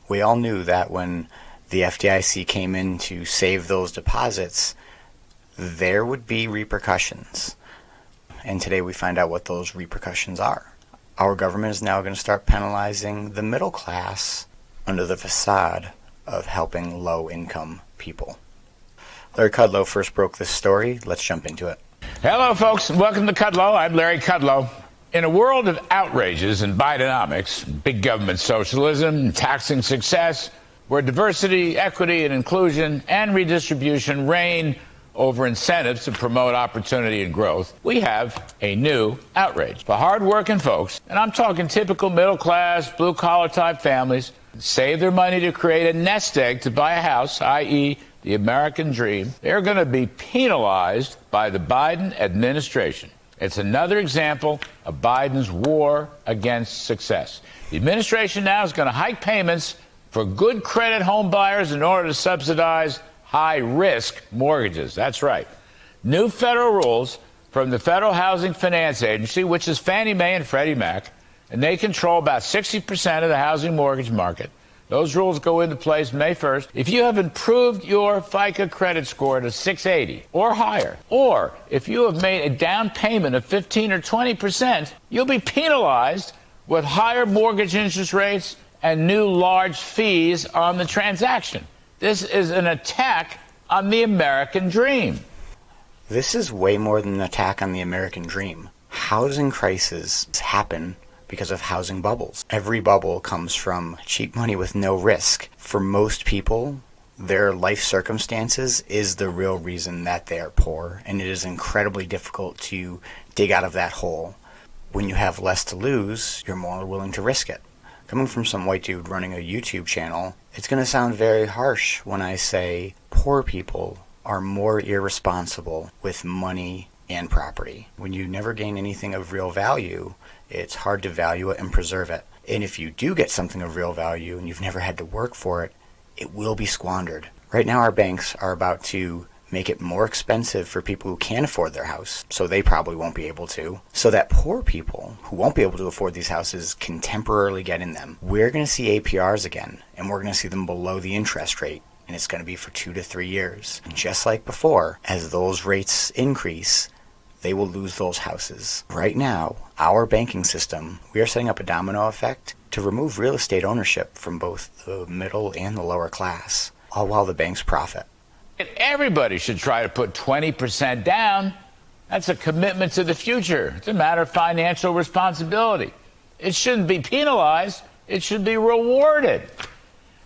We all knew that when the FDIC came in to save those deposits, there would be repercussions. And today we find out what those repercussions are. Our government is now going to start penalizing the middle class under the facade of helping low-income people. Larry Kudlow first broke this story. Let's jump into it. Hello, folks, and welcome to Kudlow. I'm Larry Kudlow. In a world of outrages and Bidenomics, big government socialism, taxing success, where diversity, equity, and inclusion and redistribution reign over incentives to promote opportunity and growth, we have a new outrage. For hardworking folks, and I'm talking typical middle-class, blue-collar type families, save their money to create a nest egg to buy a house, i.e., the American dream, they're going to be penalized by the Biden administration. It's another example of Biden's war against success. The administration now is going to hike payments for good credit home buyers in order to subsidize high-risk mortgages. That's right. New federal rules from the Federal Housing Finance Agency, which is Fannie Mae and Freddie Mac, and they control about 60% of the housing mortgage market. Those rules go into place May 1st. If you have improved your FICO credit score to 680 or higher, or if you have made a down payment of 15 or 20%, you'll be penalized with higher mortgage interest rates and new large fees on the transaction. This is an attack on the American dream. This is way more than an attack on the American dream. Housing crises happen because of housing bubbles. Every bubble comes from cheap money with no risk. For most people, their life circumstances is the real reason that they are poor, and it is incredibly difficult to dig out of that hole. When you have less to lose, you're more willing to risk it. Coming from some white dude running a YouTube channel, it's going to sound very harsh when I say poor people are more irresponsible with money and property. When you never gain anything of real value, it's hard to value it and preserve it. And if you do get something of real value and you've never had to work for it, it will be squandered. Right now our banks are about to make it more expensive for people who can't afford their house, so they probably won't be able to, so that poor people who won't be able to afford these houses can temporarily get in them. We're going to see APRs again, and we're going to see them below the interest rate, and it's going to be for 2 to 3 years. And just like before, as those rates increase, they will lose those houses. Right now, our banking system, we are setting up a domino effect to remove real estate ownership from both the middle and the lower class, all while the banks profit. And everybody should try to put 20% down. That's a commitment to the future. It's a matter of financial responsibility. It shouldn't be penalized. It should be rewarded.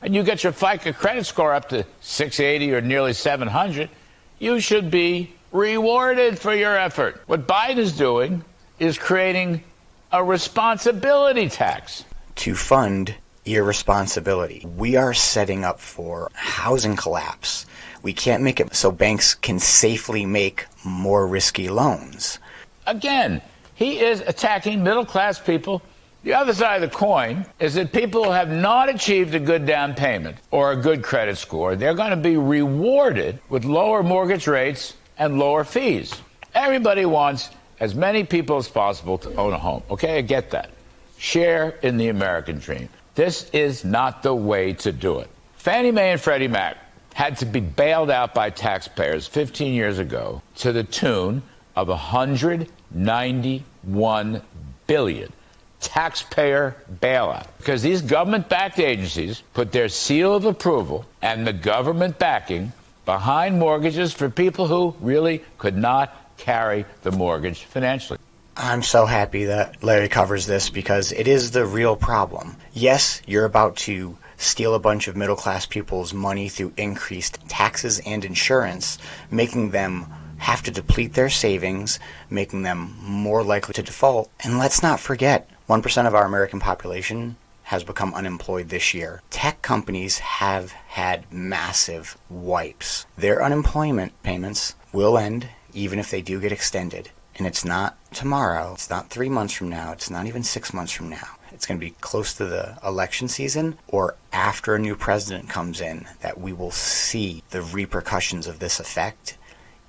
And you get your FICO credit score up to 680 or nearly 700, you should be rewarded for your effort. What Biden is doing is creating a responsibility tax to fund irresponsibility. We are setting up for housing collapse. We can't make it so banks can safely make more risky loans. Again, he is attacking middle-class people. The other side of the coin is that people who have not achieved a good down payment or a good credit score, they're going to be rewarded with lower mortgage rates and lower fees. Everybody wants as many people as possible to own a home. Okay, I get that. Share in the American dream. This is not the way to do it. Fannie Mae and Freddie Mac had to be bailed out by taxpayers 15 years ago to the tune of $191 billion. Taxpayer bailout. Because these government-backed agencies put their seal of approval and the government backing behind mortgages for people who really could not carry the mortgage financially. I'm so happy that Larry covers this because it is the real problem. Yes, you're about to steal a bunch of middle-class people's money through increased taxes and insurance, making them have to deplete their savings, making them more likely to default. And let's not forget, 1% of our American population has become unemployed this year. Tech companies have had massive wipes. Their unemployment payments will end even if they do get extended. And it's not tomorrow, it's not 3 months from now, it's not even 6 months from now. It's going to be close to the election season or after a new president comes in that we will see the repercussions of this effect,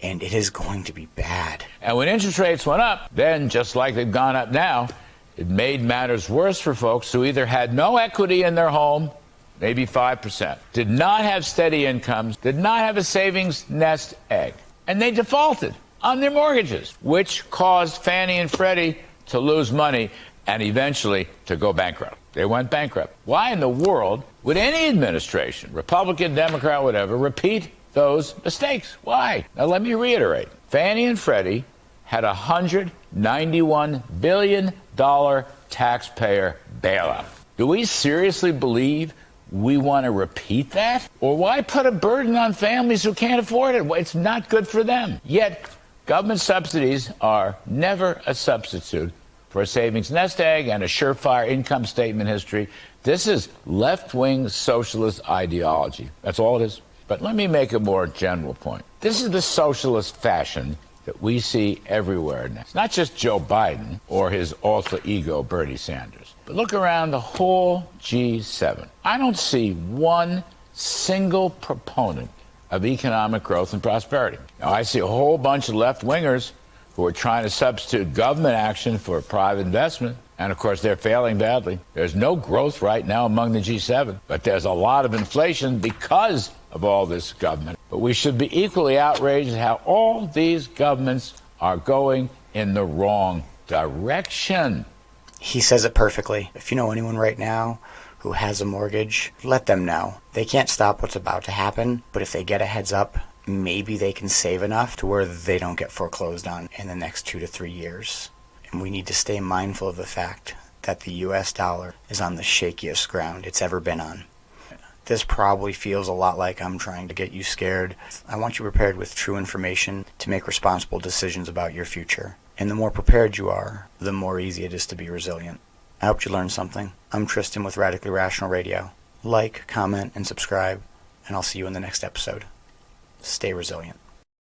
and it is going to be bad. And when interest rates went up, then just like they've gone up now, it made matters worse for folks who either had no equity in their home maybe 5%, did not have steady incomes, did not have a savings nest egg, and they defaulted on their mortgages, which caused Fannie and Freddie to lose money and eventually to go bankrupt. They went bankrupt. Why in the world would any administration, Republican, Democrat, whatever, repeat those mistakes? Why? Now let me reiterate. Fannie and Freddie had a $191 billion taxpayer bailout. Do we seriously believe we want to repeat that? Or why put a burden on families who can't afford it? It's not good for them. Yet, government subsidies are never a substitute for a savings nest egg and a surefire income statement history. This is left-wing socialist ideology. That's all it is. But let me make a more general point. This is the socialist fashion that we see everywhere now. It's not just Joe Biden or his alter ego Bernie Sanders. But look around the whole G7. I don't see one single proponent of economic growth and prosperity. Now, I see a whole bunch of left-wingers who are trying to substitute government action for private investment. And, of course, they're failing badly. There's no growth right now among the G7, but there's a lot of inflation because of all this government. But we should be equally outraged at how all these governments are going in the wrong direction. He says it perfectly. If you know anyone right now who has a mortgage, let them know. They can't stop what's about to happen, but if they get a heads up, maybe they can save enough to where they don't get foreclosed on in the next 2 to 3 years. And we need to stay mindful of the fact that the US dollar is on the shakiest ground it's ever been on. This probably feels a lot like I'm trying to get you scared. I want you prepared with true information to make responsible decisions about your future. And the more prepared you are, the more easy it is to be resilient. I hope you learned something. I'm Tristan with Radically Rational Radio. Like, comment, and subscribe, and I'll see you in the next episode. Stay resilient.